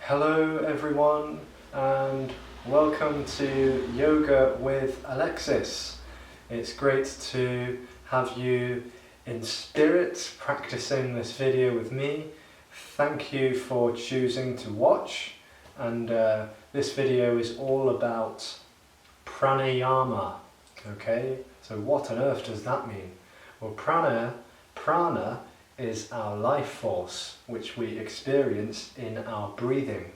Hello everyone and welcome to Yoga with Alexis. It's great to have you in spirit practicing this video with me. Thank you for choosing to watch, and this video is all about Pranayama. Okay, so what on earth does that mean? Well, prana is our life force which we experience in our breathing,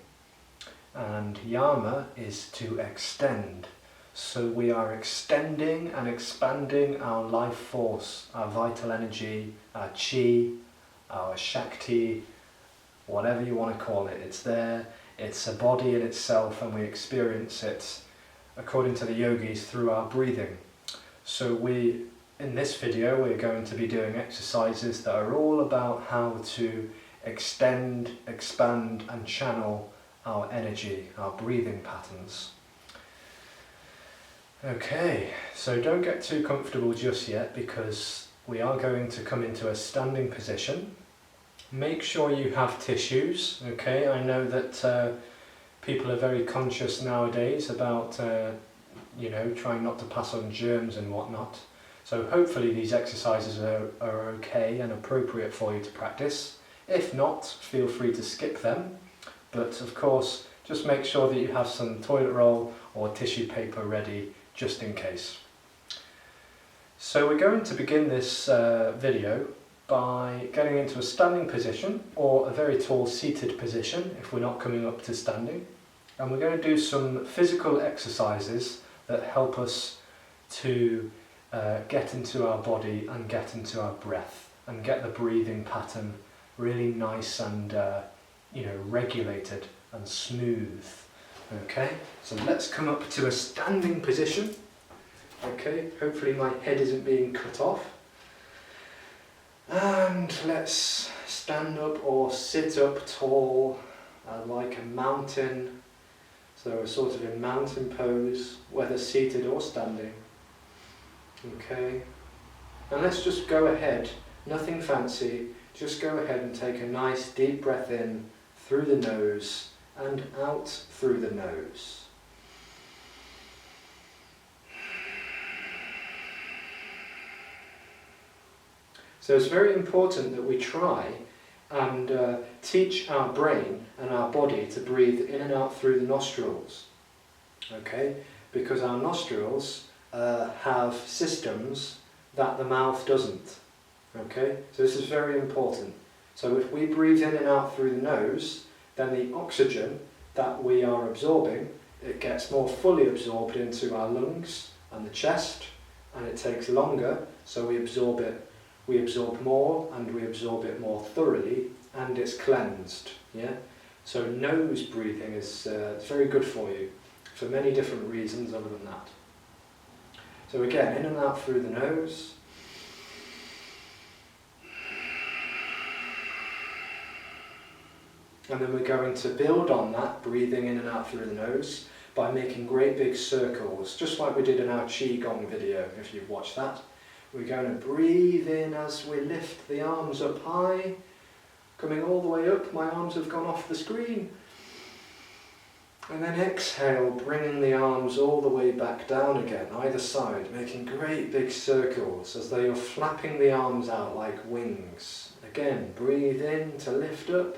and yama is to extend. So we are extending and expanding our life force, our vital energy, our chi, our shakti, whatever you want to call it. It's there, it's a body in itself, and we experience it, according to the yogis, through our breathing. So in this video we're going to be doing exercises that are all about how to extend, expand and channel our energy, our breathing patterns. Okay, so don't get too comfortable just yet, because we are going to come into a standing position. Make sure you have tissues, okay? I know that people are very conscious nowadays about trying not to pass on germs and whatnot. So hopefully these exercises are okay and appropriate for you to practice. If not, feel free to skip them. But of course, just make sure that you have some toilet roll or tissue paper ready, just in case. So we're going to begin this video by getting into a standing position, or a very tall seated position if we're not coming up to standing. And we're going to do some physical exercises that help us to get into our body and get into our breath and get the breathing pattern really nice and regulated and smooth. Okay, so let's come up to a standing position. Okay, hopefully my head isn't being cut off. And let's stand up or sit up tall like a mountain. So we're sort of in mountain pose, whether seated or standing. Okay, and let's just go ahead, nothing fancy, just go ahead and take a nice deep breath in through the nose and out through the nose. So it's very important that we try and teach our brain and our body to breathe in and out through the nostrils. Okay, because our nostrils have systems that the mouth doesn't. Okay, so this is very important. So if we breathe in and out through the nose, then the oxygen that we are absorbing, it gets more fully absorbed into our lungs and the chest, and it takes longer, so we absorb more and we absorb it more thoroughly, and it's cleansed. Yeah, so nose breathing is it's very good for you for many different reasons other than that. So again, in and out through the nose. And then we're going to build on that, breathing in and out through the nose, by making great big circles, just like we did in our Qigong video, if you've watched that. We're going to breathe in as we lift the arms up high, coming all the way up. My arms have gone off the screen. And then exhale, bringing the arms all the way back down again, either side, making great big circles as though you're flapping the arms out like wings. Again, breathe in to lift up.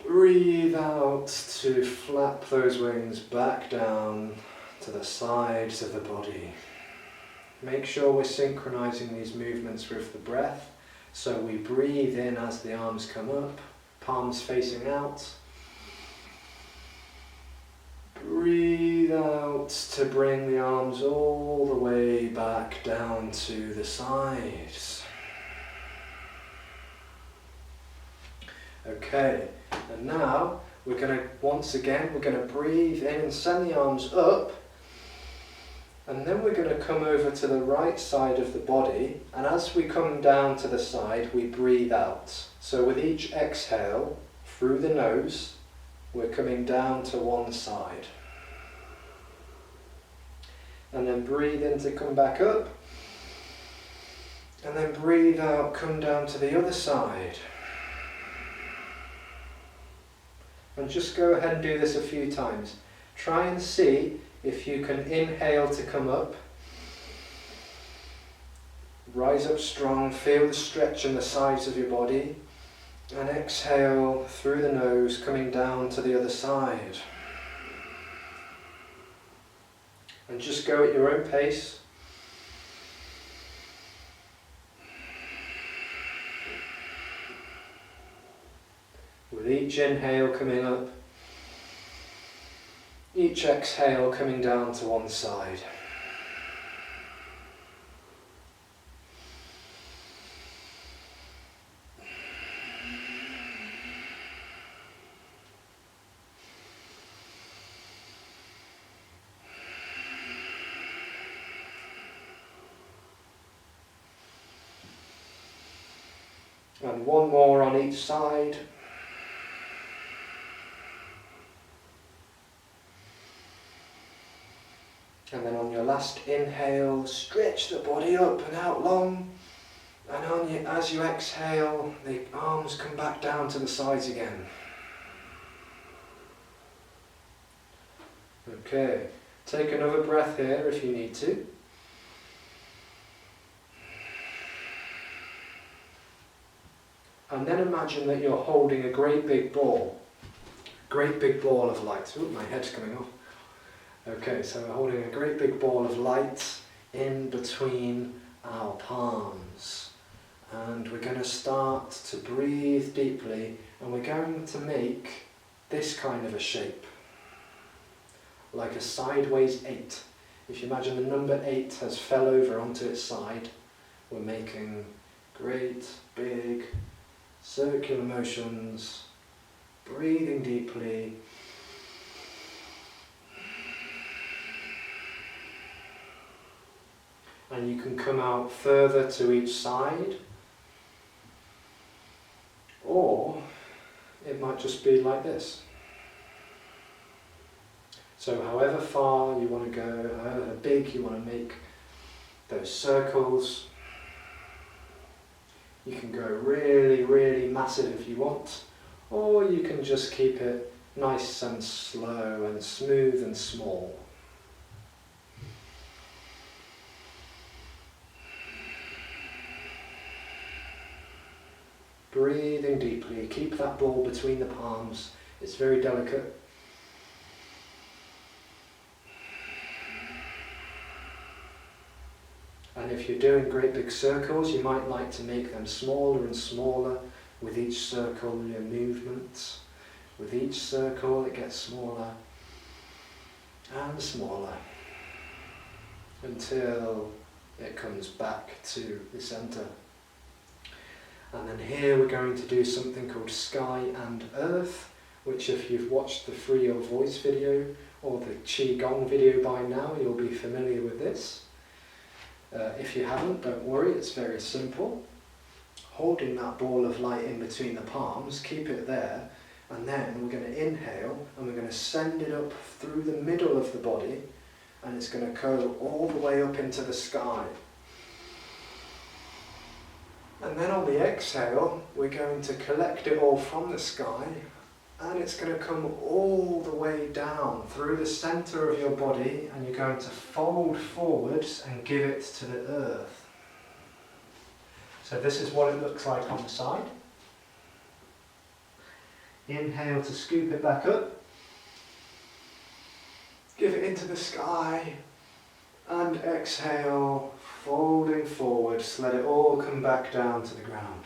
Breathe out to flap those wings back down to the sides of the body. Make sure we're synchronizing these movements with the breath. So we breathe in as the arms come up, palms facing out. Breathe out to bring the arms all the way back down to the sides. Okay, and now we're going to breathe in and send the arms up, and then we're going to come over to the right side of the body, and as we come down to the side we breathe out. So with each exhale through the nose, we're coming down to one side. And then breathe in to come back up, and then breathe out, come down to the other side. And just go ahead and do this a few times. Try and see if you can inhale to come up. Rise up strong, feel the stretch in the sides of your body. And exhale through the nose, coming down to the other side. And just go at your own pace. With each inhale coming up, each exhale coming down to one side. And one more on each side. And then on your last inhale, stretch the body up and out long. And as you exhale, the arms come back down to the sides again. Okay, take another breath here if you need to. And then imagine that you're holding a great big ball of light. Ooh, my head's coming off. Okay, so we're holding a great big ball of light in between our palms. And we're going to start to breathe deeply, and we're going to make this kind of a shape. Like a sideways 8. If you imagine the number 8 has fell over onto its side, we're making great big circular motions, breathing deeply. And you can come out further to each side, or it might just be like this. So however far you want to go, however big you want to make those circles, you can go really, really massive if you want, or you can just keep it nice and slow and smooth and small. Breathing deeply, keep that ball between the palms, it's very delicate. And if you're doing great big circles, you might like to make them smaller and smaller with each circle, your movements. With each circle it gets smaller and smaller until it comes back to the centre. And then here we're going to do something called Sky and Earth, which if you've watched the Free Your Voice video or the Qigong video by now, you'll be familiar with this. If you haven't, don't worry, it's very simple. Holding that ball of light in between the palms, keep it there, and then we're going to inhale and we're going to send it up through the middle of the body, and it's going to go all the way up into the sky. And then on the exhale, we're going to collect it all from the sky, and it's going to come all the way down through the centre of your body, and you're going to fold forwards and give it to the earth. So this is what it looks like on the side. Inhale to scoop it back up. Give it into the sky. And exhale, folding forwards, let it all come back down to the ground.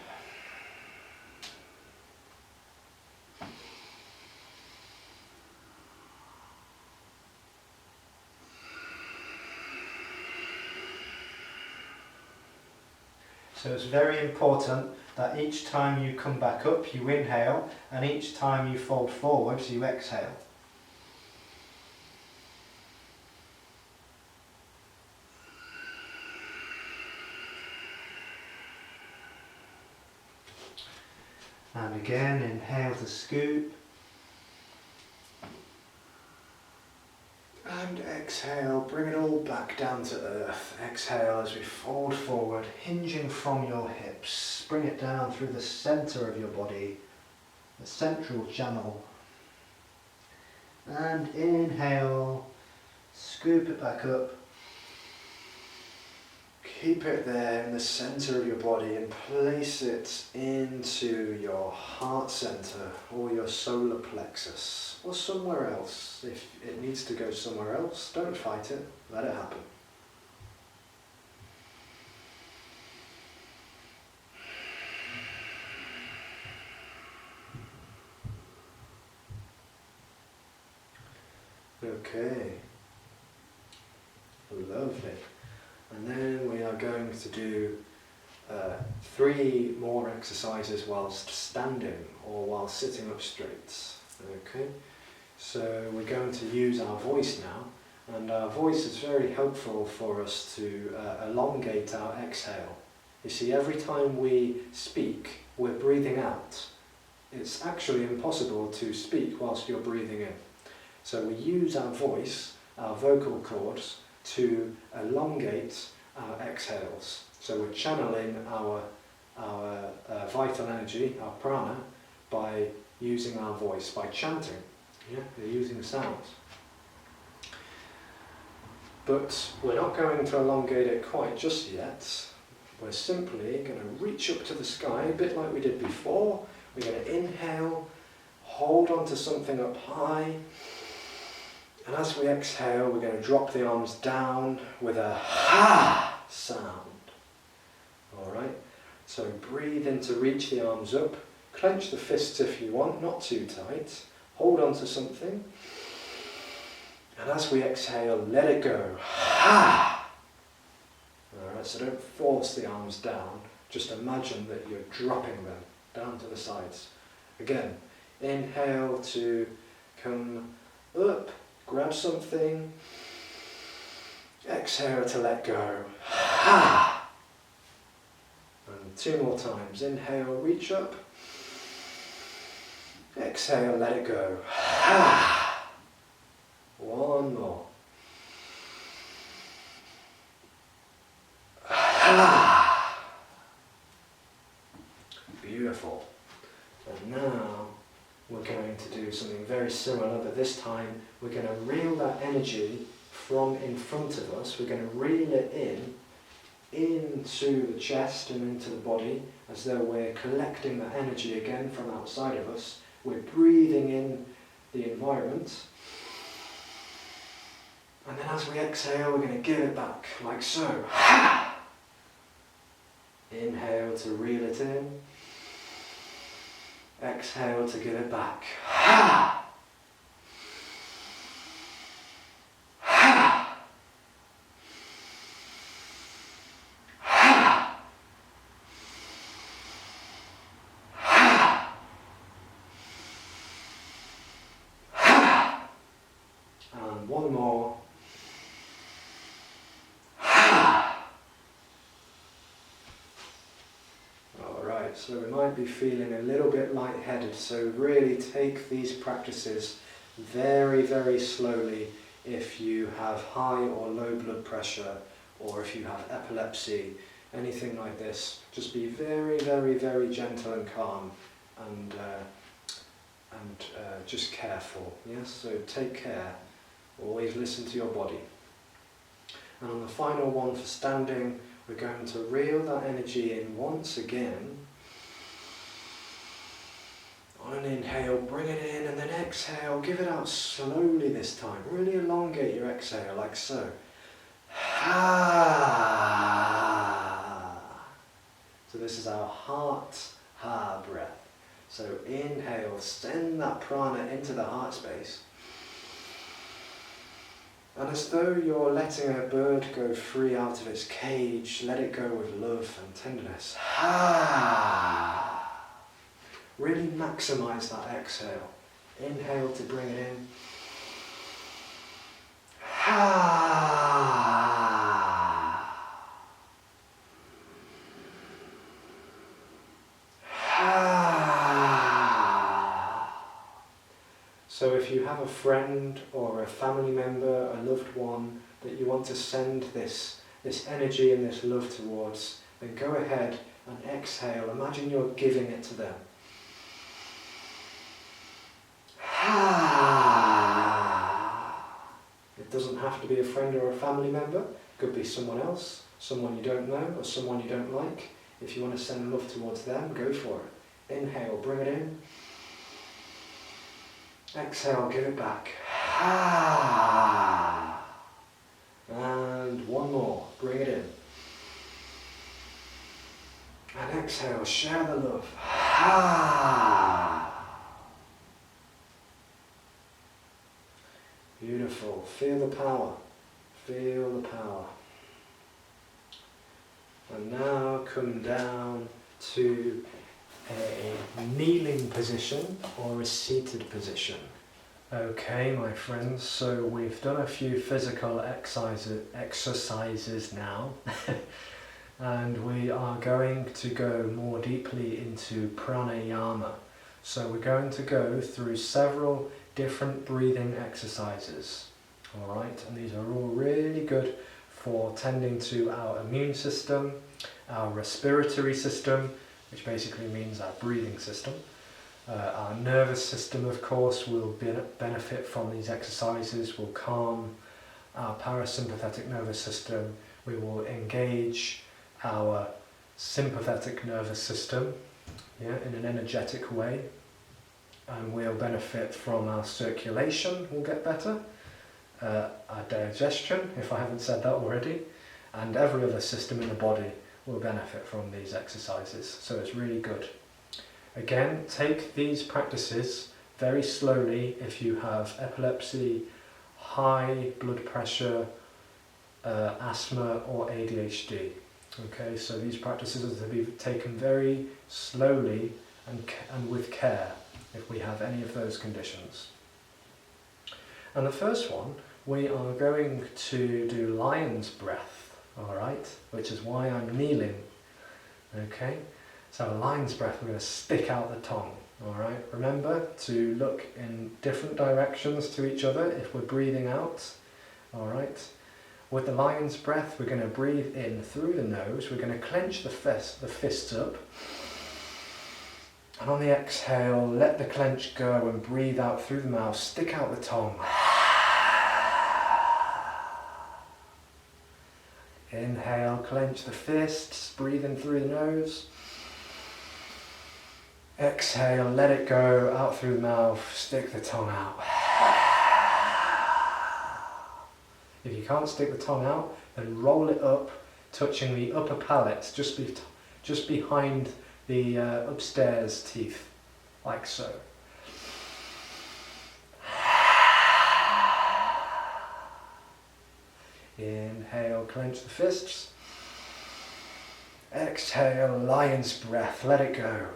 So it's very important that each time you come back up, you inhale, and each time you fold forwards, you exhale. And again, inhale to scoop. And exhale, bring it all back down to earth. Exhale as we fold forward, hinging from your hips. Bring it down through the centre of your body, the central channel. And inhale, scoop it back up. Keep it there in the centre of your body and place it into your heart centre or your solar plexus or somewhere else. If it needs to go somewhere else, don't fight it, let it happen. Okay, lovely. And then we are going to do 3 more exercises whilst standing or while sitting up straight. Okay, so we're going to use our voice now, and our voice is very helpful for us to elongate our exhale. You see, every time we speak, we're breathing out. It's actually impossible to speak whilst you're breathing in. So we use our voice, our vocal cords, to elongate our exhales. So we're channeling our vital energy, our prana, by using our voice, by chanting. Yeah, we're using sounds. But we're not going to elongate it quite just yet. We're simply going to reach up to the sky, a bit like we did before. We're going to inhale, hold on to something up high, and as we exhale, we're going to drop the arms down with a ha sound. Alright, so breathe in to reach the arms up, clench the fists if you want, not too tight, hold on to something, and as we exhale, let it go. Ha! Alright, so don't force the arms down, just imagine that you're dropping them down to the sides. Again, inhale to come up, grab something, exhale to let go. Ha! And 2 more times. Inhale, reach up. Exhale, let it go. Ha! 1 more. Ha! Beautiful. And now we're going to do something very similar, but this time we're going to reel that energy from in front of us. We're going to reel it into the chest and into the body, as though we're collecting that energy again from outside of us. We're breathing in the environment. And then as we exhale, we're going to give it back, like so. Ha! Inhale to reel it in. Exhale to give it back. Ha! Ha! Ha! Ha! Ha! And 1 more. So we might be feeling a little bit lightheaded, so really take these practices very, very slowly if you have high or low blood pressure, or if you have epilepsy, anything like this. Just be very, very, very gentle and calm, and just careful. Yes, so take care. Always listen to your body. And on the final one for standing, we're going to reel that energy in once again. On an inhale, bring it in, and then exhale, give it out slowly this time. Really elongate your exhale, like so. Ha! So this is our heart ha breath. So inhale, send that prana into the heart space. And as though you're letting a bird go free out of its cage, let it go with love and tenderness. Ha! Really maximize that exhale. Inhale to bring it in. Ha! Ha! So if you have a friend or a family member, a loved one that you want to send this energy and this love towards, then go ahead and exhale. Imagine you're giving it to them. Ah. have to be a friend or a family member. It could be someone else, someone you don't know, or someone you don't like. If you want to send love towards them, go for it. Inhale, bring it in. Exhale, give it back. And one more, bring it in. And exhale, share the love. Beautiful, feel the power. Feel the power. And now come down to a kneeling position or a seated position. Okay, my friends, so we've done a few physical exercises now. And we are going to go more deeply into pranayama. So we're going to go through several different breathing exercises. Alright, and these are all really good for tending to our immune system, our respiratory system, which basically means our breathing system. Our nervous system, of course, will benefit from these exercises, will calm our parasympathetic nervous system. We will engage our sympathetic nervous system, in an energetic way, and we'll benefit from our circulation, will get better, our digestion, if I haven't said that already, and every other system in the body will benefit from these exercises, so it's really good. Again, take these practices very slowly if you have epilepsy, high blood pressure, asthma or ADHD. Okay, so these practices are to be taken very slowly and with care if we have any of those conditions. And the first one, we are going to do lion's breath, alright, which is why I'm kneeling. Okay, so lion's breath, we're going to stick out the tongue, alright. Remember to look in different directions to each other if we're breathing out, alright. With the lion's breath, we're going to breathe in through the nose, we're going to clench the fists up, and on the exhale, let the clench go and breathe out through the mouth, stick out the tongue. Inhale, clench the fists, breathe in through the nose. Exhale, let it go out through the mouth, stick the tongue out. If you can't stick the tongue out, then roll it up, touching the upper palate, just behind the upstairs teeth, like so. Inhale, clench the fists. Exhale, lion's breath, let it go.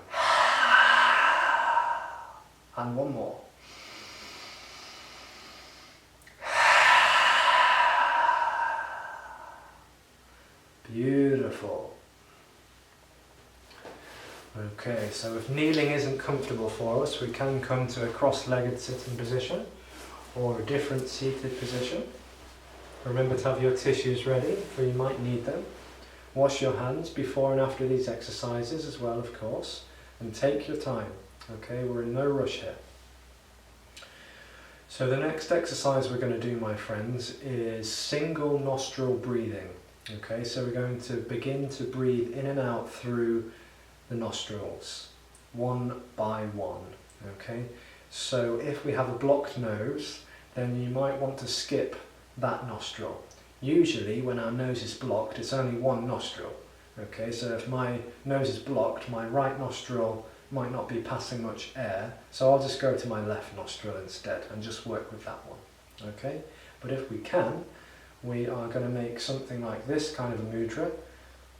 And one more. Beautiful. Okay, so if kneeling isn't comfortable for us, we can come to a cross-legged sitting position or a different seated position. Remember to have your tissues ready, for you might need them. Wash your hands before and after these exercises as well, of course, and take your time. Okay, we're in no rush here. So the next exercise we're going to do, my friends, is single nostril breathing. Okay, so we're going to begin to breathe in and out through the nostrils, one by one. Okay, so if we have a blocked nose, then you might want to skip that nostril. Usually when our nose is blocked, it's only one nostril. Okay, so if my nose is blocked, my right nostril might not be passing much air, so I'll just go to my left nostril instead and just work with that one. Okay, but if we can, we are going to make something like this kind of a mudra.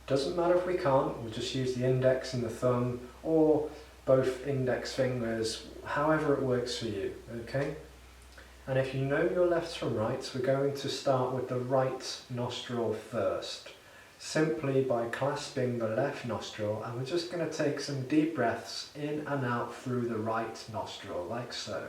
Doesn't matter if we can't, we'll just use the index and the thumb, or both index fingers, however it works for you. Okay, and if you know your lefts from rights, we're going to start with the right nostril first, simply by clasping the left nostril, and we're just going to take some deep breaths in and out through the right nostril, like so.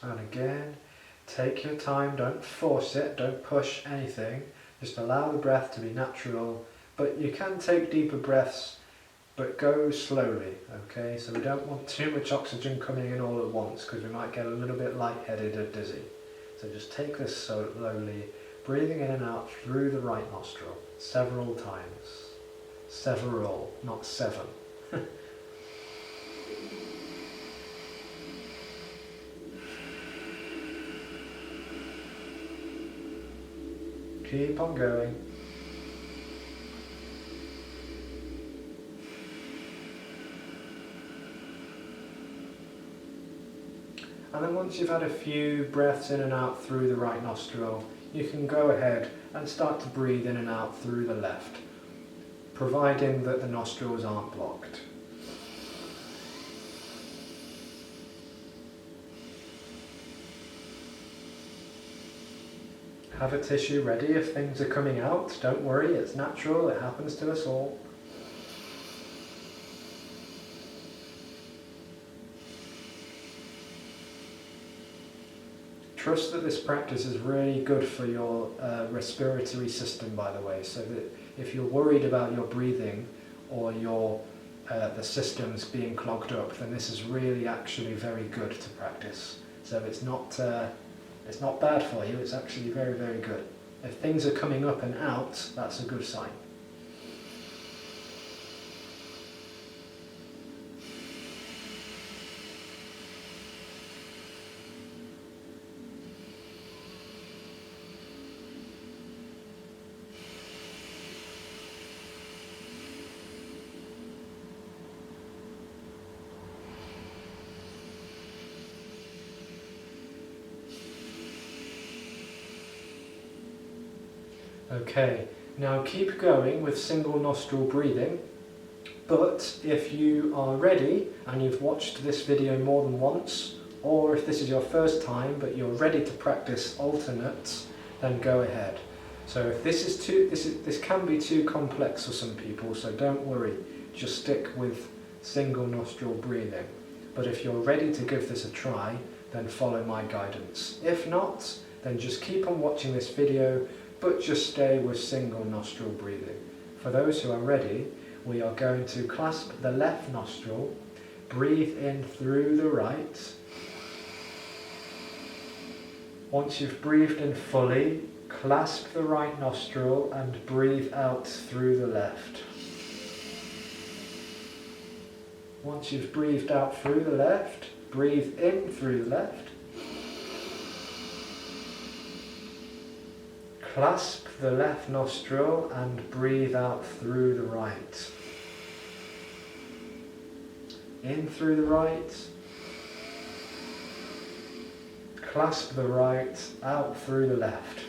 And again, take your time, don't force it, don't push anything, just allow the breath to be natural, but you can take deeper breaths but go slowly, okay? So we don't want too much oxygen coming in all at once because we might get a little bit lightheaded or dizzy. So just take this slowly, breathing in and out through the right nostril, several times. Several, not 7. Keep on going. And then once you've had a few breaths in and out through the right nostril, you can go ahead and start to breathe in and out through the left, providing that the nostrils aren't blocked. Have a tissue ready if things are coming out. Don't worry, it's natural, it happens to us all. Trust that this practice is really good for your respiratory system, by the way, so that if you're worried about your breathing or your the systems being clogged up, then this is really actually very good to practice. So it's not bad for you, it's actually very, very good. If things are coming up and out, that's a good sign. Okay, now keep going with single nostril breathing, but if you are ready and you've watched this video more than once, or if this is your first time but you're ready to practice alternates, then go ahead. So if this can be too complex for some people, so don't worry, just stick with single nostril breathing. But if you're ready to give this a try, then follow my guidance. If not, then just keep on watching this video, but just stay with single nostril breathing. For those who are ready, we are going to clasp the left nostril, breathe in through the right. Once you've breathed in fully, clasp the right nostril and breathe out through the left. Once you've breathed out through the left, breathe in through the left. Clasp the left nostril and breathe out through the right. In through the right. Clasp the right, out through the left.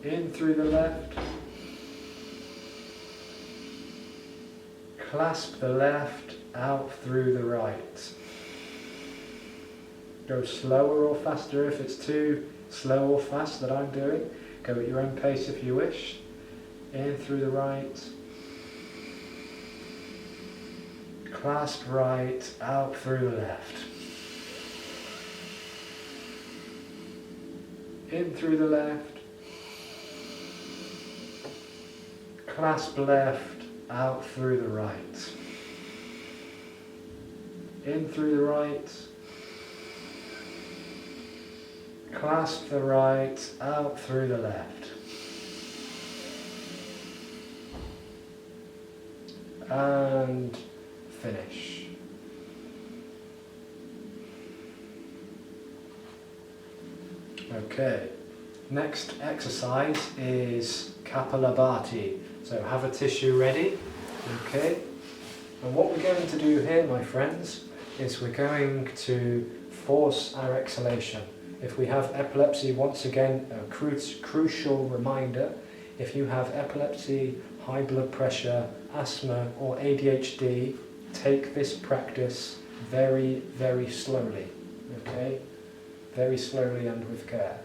In through the left. Clasp the left, out through the right. Go slower or faster if it's too slow or fast that I'm doing. Go at your own pace if you wish. In through the right. Clasp right, out through the left. In through the left. Clasp left, out through the right. In through the right. Clasp the right, out through the left. And finish. Okay, next exercise is Kapalabhati. So have a tissue ready, okay? And what we're going to do here, my friends, is we're going to force our exhalation. If we have epilepsy, once again, a crucial reminder, if you have epilepsy, high blood pressure, asthma or ADHD, take this practice very, very slowly, okay? Very slowly and with care.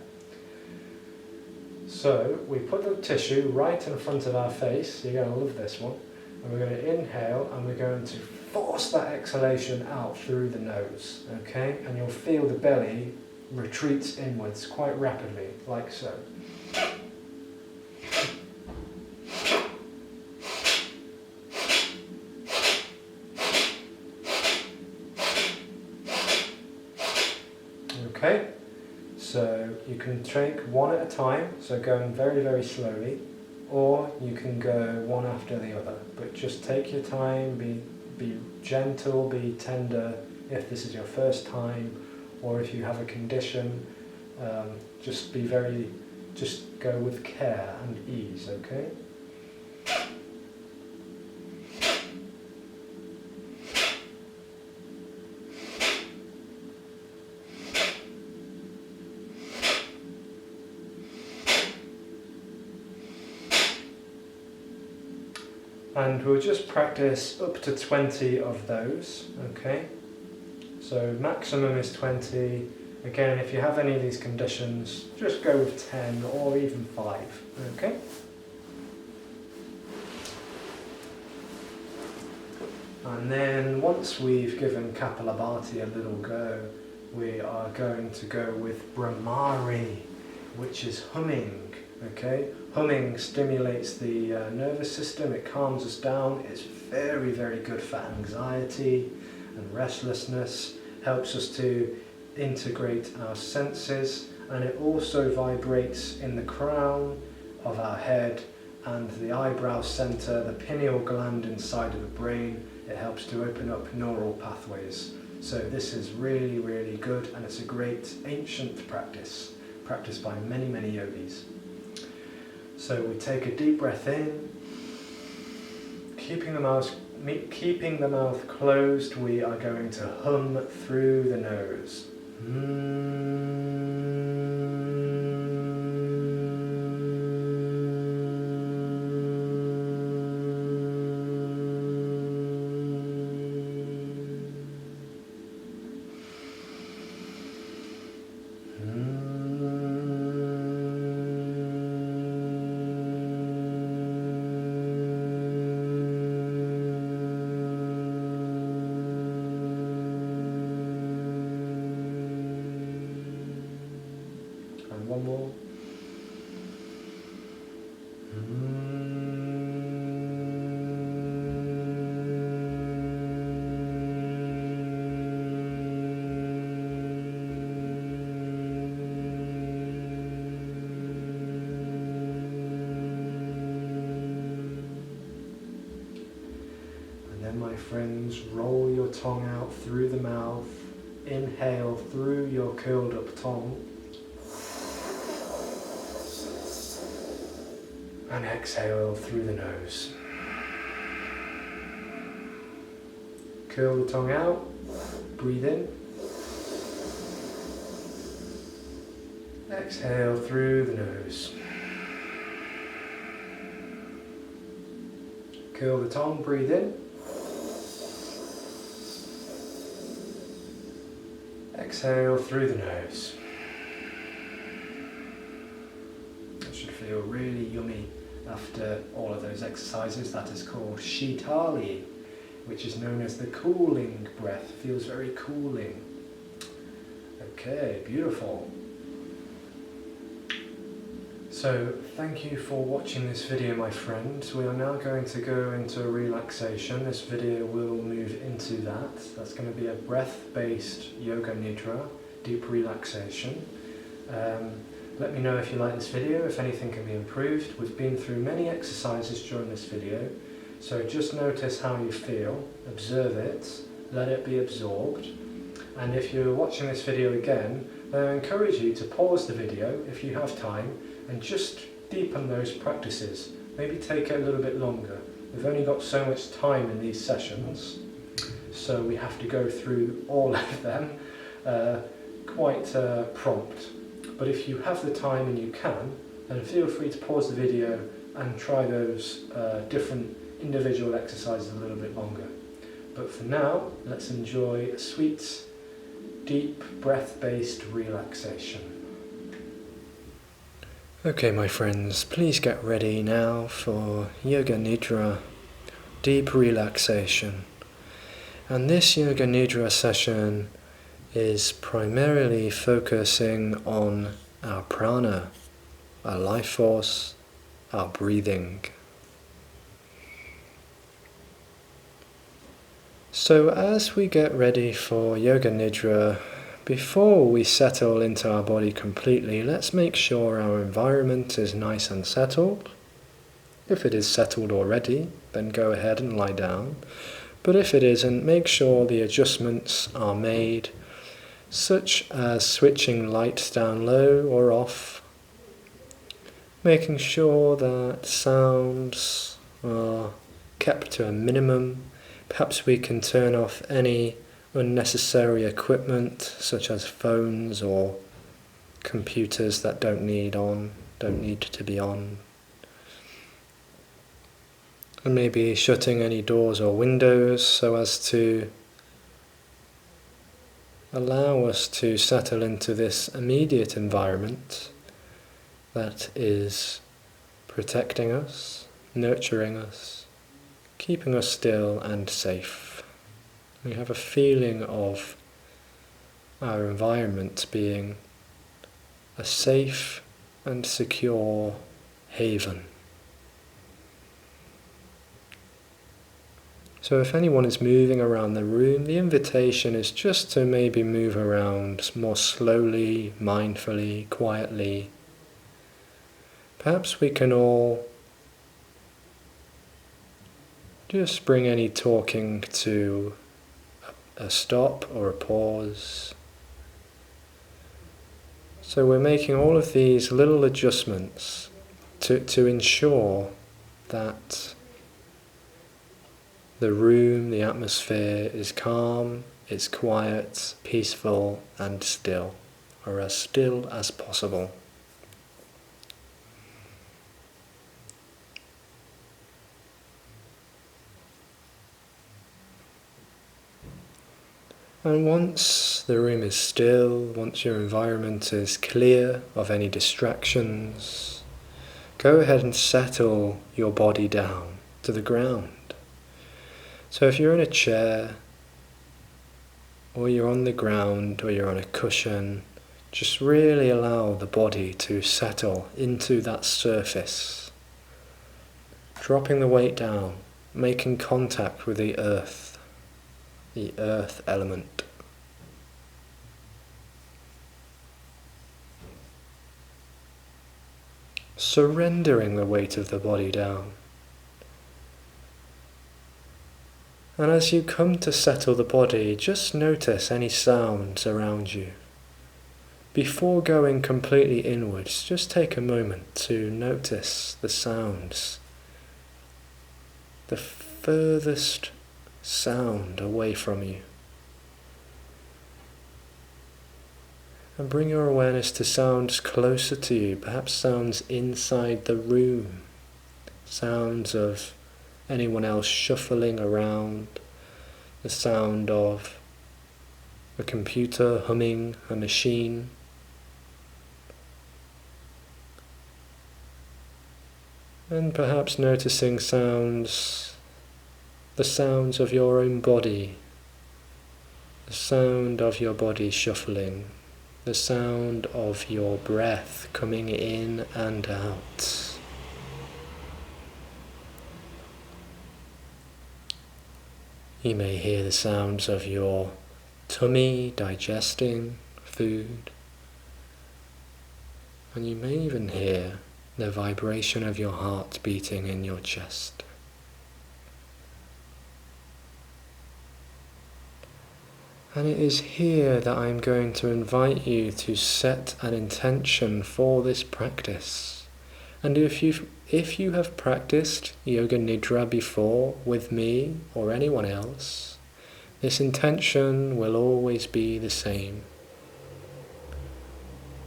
So we put the tissue right in front of our face, you're going to love this one, and we're going to inhale and we're going to force that exhalation out through the nose, okay? And you'll feel the belly retreats inwards quite rapidly, like so. Okay, so you can take one at a time, so going very, very slowly, or you can go one after the other, but just take your time, be gentle, be tender if this is your first time, or if you have a condition, just go with care and ease, okay? And we'll just practice up to 20 of those, okay? So maximum is 20. Again, if you have any of these conditions, just go with 10 or even 5, okay? And then once we've given Kapalabhati a little go, we are going to go with Brahmari, which is humming. Okay, humming stimulates the nervous system, it calms us down, it's very, very good for anxiety and restlessness, helps us to integrate our senses, and it also vibrates in the crown of our head and the eyebrow center, the pineal gland inside of the brain. It helps to open up neural pathways. So this is really, really good, and it's a great ancient practice, practiced by many, many yogis. So we take a deep breath in, keeping the mouth closed, we are going to hum through the nose. One more. And then, my friends, roll your tongue out through the mouth. Inhale through your curled up tongue. And exhale through the nose. Curl the tongue out, breathe in. Exhale through the nose. Curl the tongue, breathe in. Exhale through the nose. That should feel really yummy after all of those exercises. That is called Shitali, which is known as the cooling breath. Feels very cooling. Okay, beautiful. So thank you for watching this video, my friends. We are now going to go into relaxation. This video will move into that. That's going to be a breath-based Yoga Nidra, deep relaxation. Let me know if you like this video, if anything can be improved. We've been through many exercises during this video, so just notice how you feel, observe it, let it be absorbed. And if you're watching this video again, then I encourage you to pause the video if you have time and just deepen those practices. Maybe take it a little bit longer. We've only got so much time in these sessions, so we have to go through all of them quite prompt. But if you have the time and you can, then feel free to pause the video and try those different individual exercises a little bit longer. But for now, let's enjoy a sweet, deep, breath-based relaxation. Okay, my friends, please get ready now for Yoga Nidra, deep relaxation. And this Yoga Nidra session is primarily focusing on our prana, our life force, our breathing. So as we get ready for Yoga Nidra, Before we settle into our body completely, let's make sure our environment is nice and settled. If it is settled already, then go ahead and lie down. But if it isn't, make sure the adjustments are made, such as switching lights down low or off, making sure that sounds are kept to a minimum. Perhaps we can turn off any unnecessary equipment, such as phones or computers that don't need to be on. And maybe shutting any doors or windows so as to allow us to settle into this immediate environment that is protecting us, nurturing us, keeping us still and safe. We have a feeling of our environment being a safe and secure haven. So if anyone is moving around the room, the invitation is just to maybe move around more slowly, mindfully, quietly. Perhaps we can all just bring any talking to a stop or a pause. So we're making all of these little adjustments to ensure that the room, the atmosphere is calm, it's quiet, peaceful and still, or as still as possible. And once the room is still, once your environment is clear of any distractions, go ahead and settle your body down to the ground. So if you're in a chair, or you're on the ground, or you're on a cushion, just really allow the body to settle into that surface, dropping the weight down, making contact with the earth element. Surrendering the weight of the body down. And as you come to settle the body, just notice any sounds around you. Before going completely inwards, just take a moment to notice the sounds. The furthest sound away from you. And bring your awareness to sounds closer to you, perhaps sounds inside the room, sounds of anyone else shuffling around, the sound of a computer humming, a machine. And perhaps noticing sounds, the sounds of your own body, the sound of your body shuffling, the sound of your breath coming in and out. You may hear the sounds of your tummy digesting food, and you may even hear the vibration of your heart beating in your chest. And it is here that I'm going to invite you to set an intention for this practice. And if you have practiced Yoga Nidra before with me or anyone else, this intention will always be the same.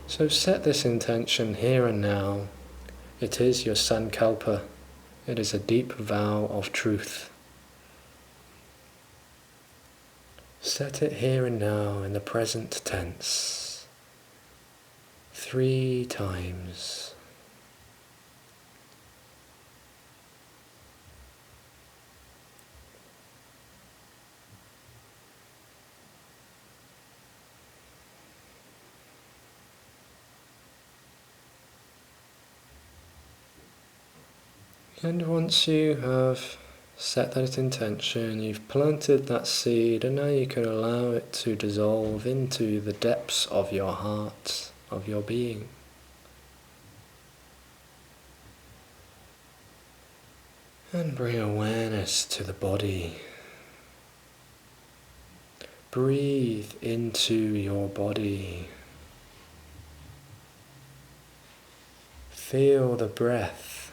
So set this intention here and now. It is your sankalpa. It is a deep vow of truth. Set it here and now in the present tense. 3 times. And once you have Set that intention, you've planted that seed, and now you can allow it to dissolve into the depths of your heart, of your being. And bring awareness to the body. Breathe into your body. Feel the breath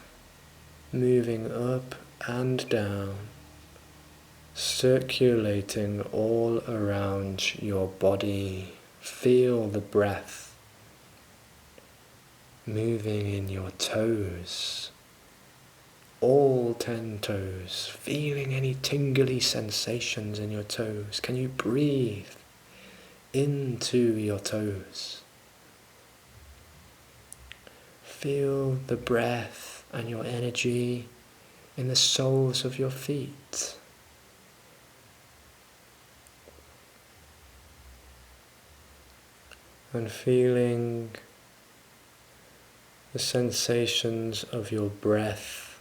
moving up and down, circulating all around your body. Feel the breath moving in your toes, all 10 toes, feeling any tingly sensations in your toes. Can you breathe into your toes? Feel the breath and your energy in the soles of your feet. And feeling the sensations of your breath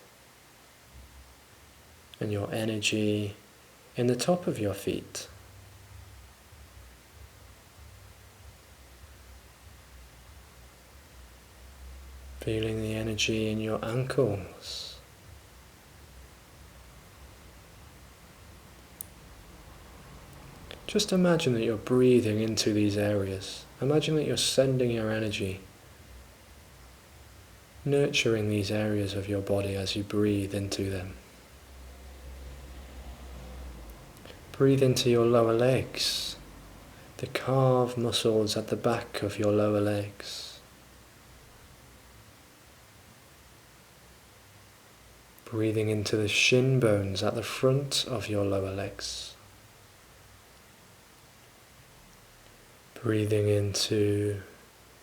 and your energy in the top of your feet. Feeling the energy in your ankles. Just imagine that you're breathing into these areas. Imagine that you're sending your energy, nurturing these areas of your body as you breathe into them. Breathe into your lower legs, the calf muscles at the back of your lower legs. Breathing into the shin bones at the front of your lower legs. Breathing into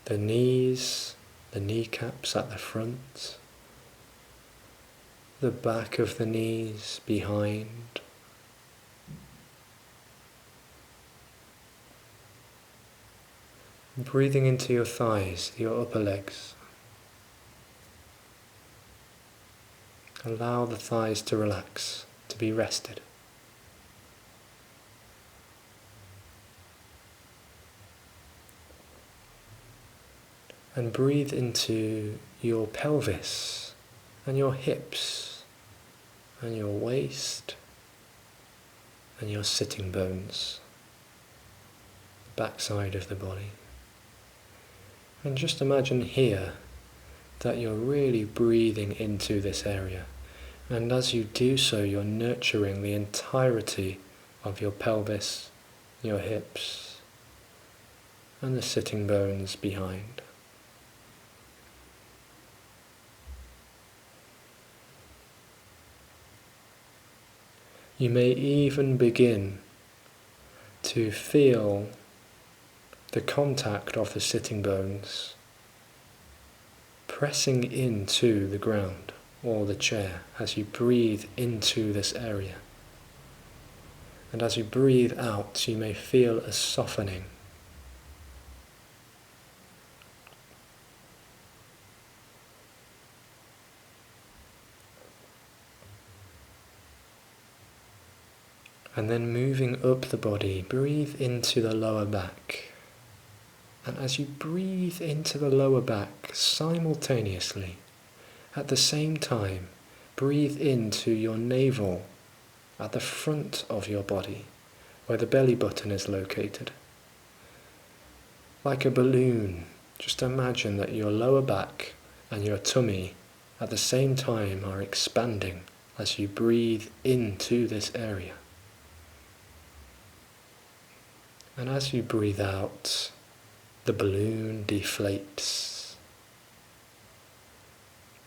the knees, the kneecaps at the front, the back of the knees behind. Breathing into your thighs, your upper legs. Allow the thighs to relax, to be rested. And breathe into your pelvis and your hips and your waist and your sitting bones, the backside of the body. And just imagine here that you're really breathing into this area. And as you do so, you're nurturing the entirety of your pelvis, your hips, and the sitting bones behind. You may even begin to feel the contact of the sitting bones pressing into the ground or the chair as you breathe into this area. And as you breathe out, you may feel a softening. And then moving up the body, breathe into the lower back. And as you breathe into the lower back simultaneously, at the same time, breathe into your navel at the front of your body, where the belly button is located. Like a balloon, just imagine that your lower back and your tummy at the same time are expanding as you breathe into this area. And as you breathe out, the balloon deflates.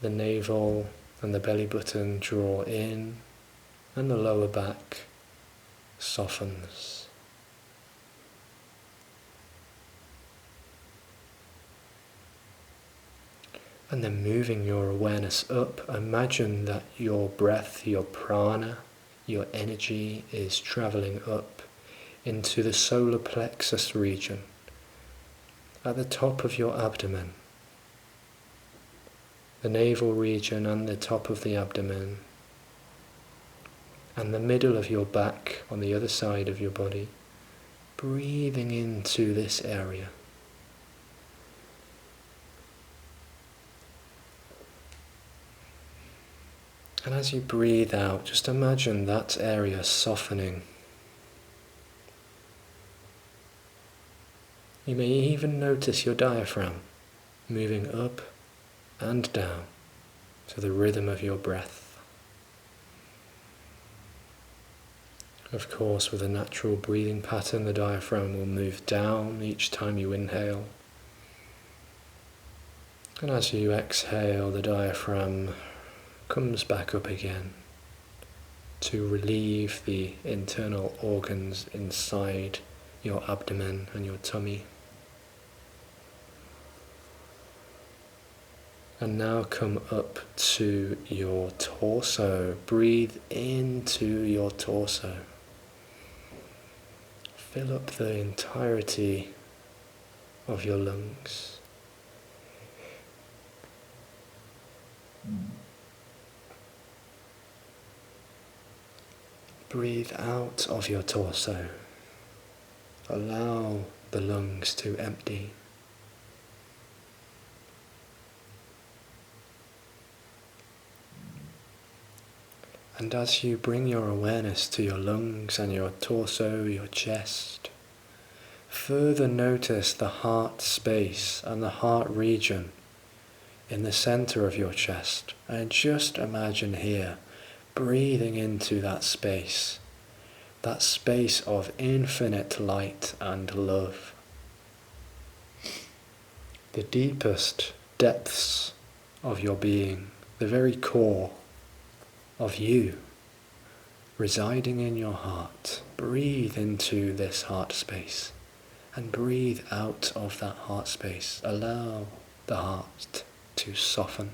The navel and the belly button draw in, and the lower back softens. And then moving your awareness up, imagine that your breath, your prana, your energy is traveling up into the solar plexus region, at the top of your abdomen, the navel region and the top of the abdomen, and the middle of your back on the other side of your body. Breathing into this area. And as you breathe out, just imagine that area softening. You may even notice your diaphragm moving up and down to the rhythm of your breath. Of course, with a natural breathing pattern, the diaphragm will move down each time you inhale. And as you exhale, the diaphragm comes back up again to relieve the internal organs inside your abdomen and your tummy. And now come up to your torso. Breathe into your torso. Fill up the entirety of your lungs. Breathe out of your torso. Allow the lungs to empty. And as you bring your awareness to your lungs and your torso, your chest, further notice the heart space and the heart region in the center of your chest. And just imagine here, breathing into that space of infinite light and love. The deepest depths of your being, the very core of you, residing in your heart. Breathe into this heart space and breathe out of that heart space. Allow the heart to soften.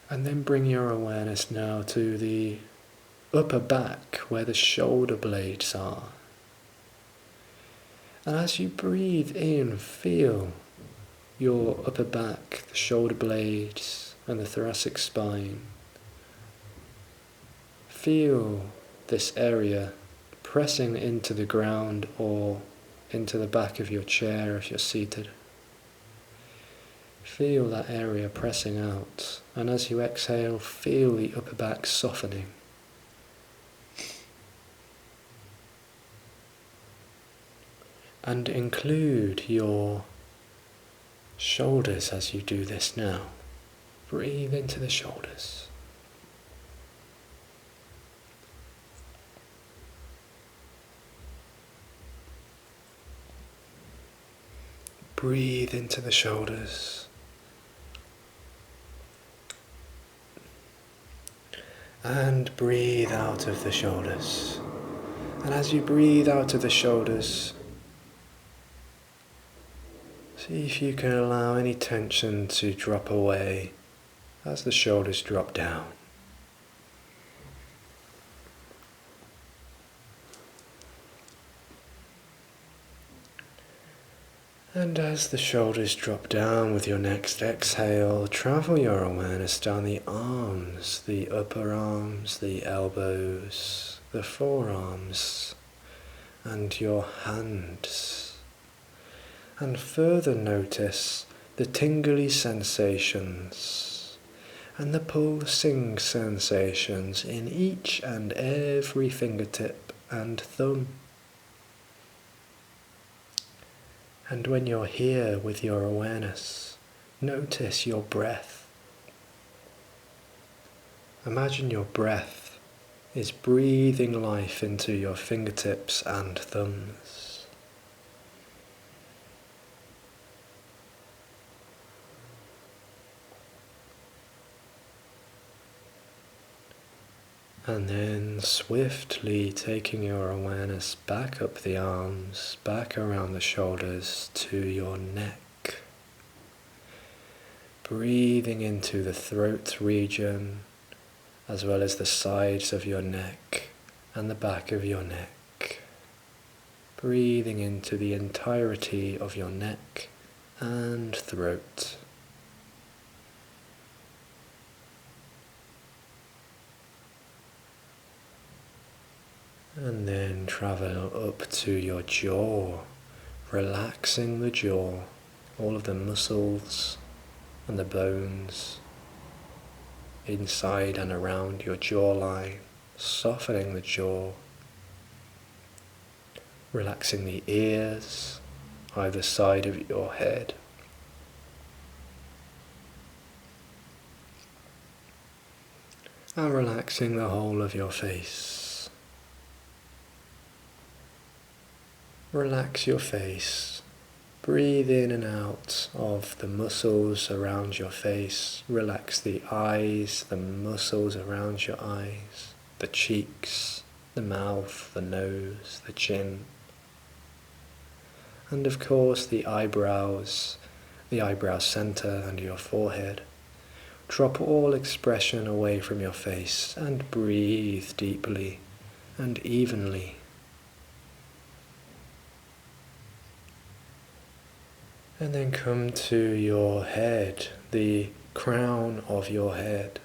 And then bring your awareness now to the upper back where the shoulder blades are. And as you breathe in, feel your upper back, the shoulder blades and the thoracic spine. Feel this area pressing into the ground or into the back of your chair if you're seated. Feel that area pressing out, and as you exhale, feel the upper back softening. And include your shoulders as you do this now. Breathe into the shoulders. Breathe into the shoulders. And breathe out of the shoulders. And as you breathe out of the shoulders, see if you can allow any tension to drop away as the shoulders drop down. And as the shoulders drop down with your next exhale, travel your awareness down the arms, the upper arms, the elbows, the forearms, and your hands. And further notice the tingly sensations and the pulsing sensations in each and every fingertip and thumb. And when you're here with your awareness, notice your breath. Imagine your breath is breathing life into your fingertips and thumbs. And then swiftly taking your awareness back up the arms, back around the shoulders to your neck. Breathing into the throat region, as well as the sides of your neck and the back of your neck. breathing into the entirety of your neck and throat. And then travel up to your jaw, relaxing the jaw, all of the muscles and the bones inside and around your jawline, softening the jaw, relaxing the ears, either side of your head. And relaxing the whole of your face. Relax your face. Breathe in and out of the muscles around your face. Relax the eyes, the muscles around your eyes, the cheeks, the mouth, the nose, the chin. And of course the eyebrow center and your forehead. Drop all expression away from your face and breathe deeply and evenly. And then come to your head, the crown of your head.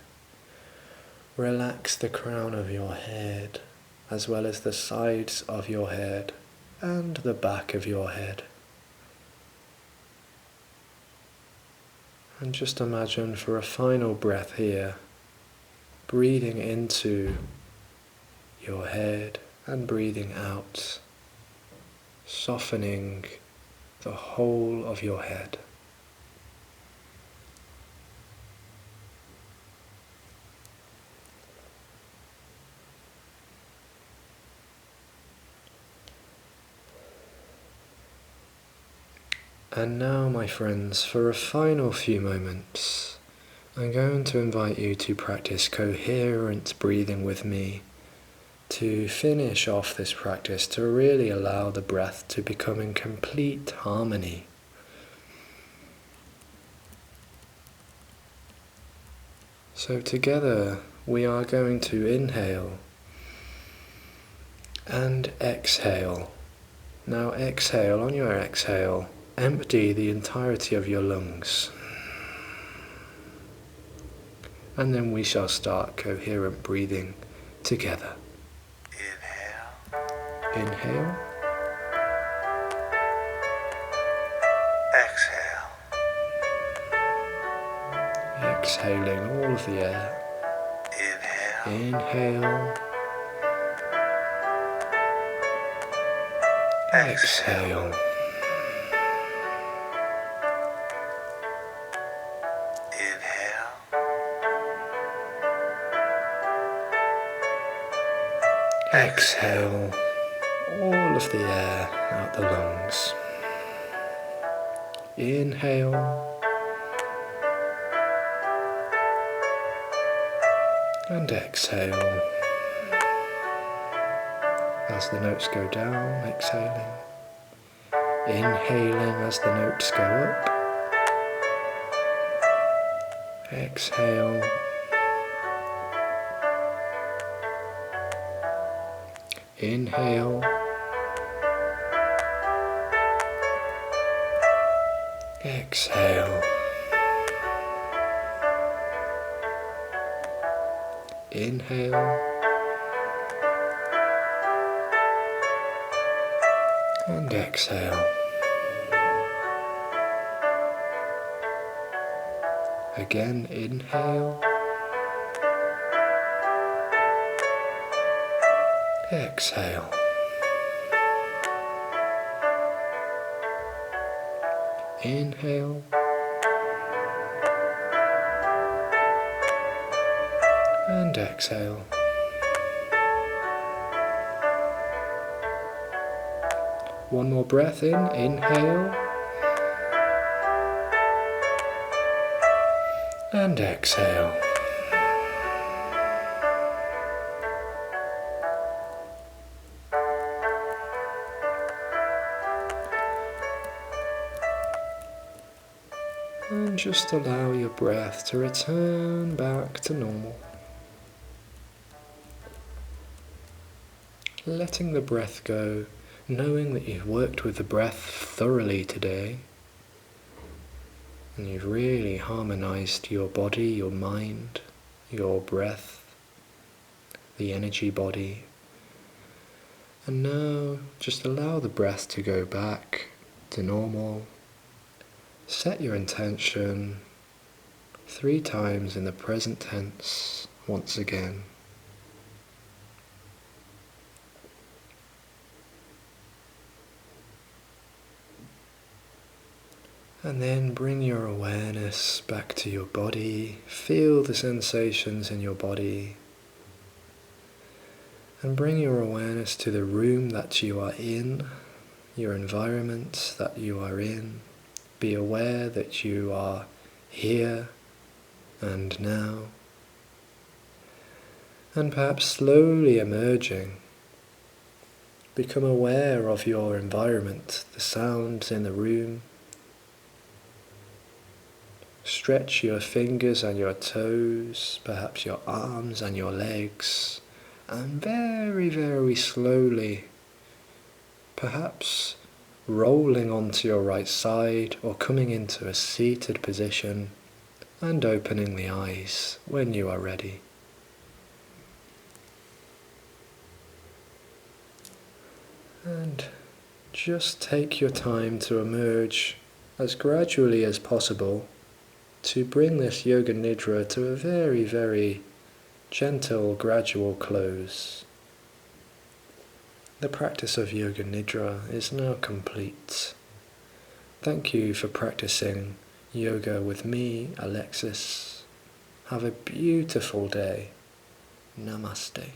Relax the crown of your head, as well as the sides of your head and the back of your head. And just imagine for a final breath here, breathing into your head and breathing out, softening the whole of your head. And now, my friends, for a final few moments, I'm going to invite you to practice coherent breathing with me to finish off this practice, to really allow the breath to become in complete harmony. So together we are going to inhale and exhale. Now exhale, on your exhale, empty the entirety of your lungs. And then we shall start coherent breathing together. Inhale. Exhale. Exhaling all of the air. Inhale. Inhale. Exhale. Inhale. Exhale all of the air out the lungs. Inhale and exhale. As the notes go down, exhaling. Inhaling as the notes go up. Exhale. Inhale. Exhale. Inhale. And exhale. Again, inhale. Exhale. Inhale. And exhale. One more breath in, inhale. And exhale. And just allow your breath to return back to normal. Letting the breath go knowing that you've worked with the breath thoroughly today, and you've really harmonized your body, your mind, your breath, the energy body. And now just allow the breath to go back to normal. Set your intention 3 times in the present tense once again. And then bring your awareness back to your body. Feel the sensations in your body. And bring your awareness to the room that you are in, your environment that you are in. Be aware that you are here and now. And perhaps slowly emerging, become aware of your environment, the sounds in the room. Stretch your fingers and your toes, perhaps your arms and your legs, and very, very slowly, perhaps rolling onto your right side or coming into a seated position and opening the eyes when you are ready. And just take your time to emerge as gradually as possible to bring this Yoga Nidra to a very, very gentle, gradual close. The practice of Yoga Nidra is now complete. Thank you for practicing yoga with me, Alexis. Have a beautiful day. Namaste.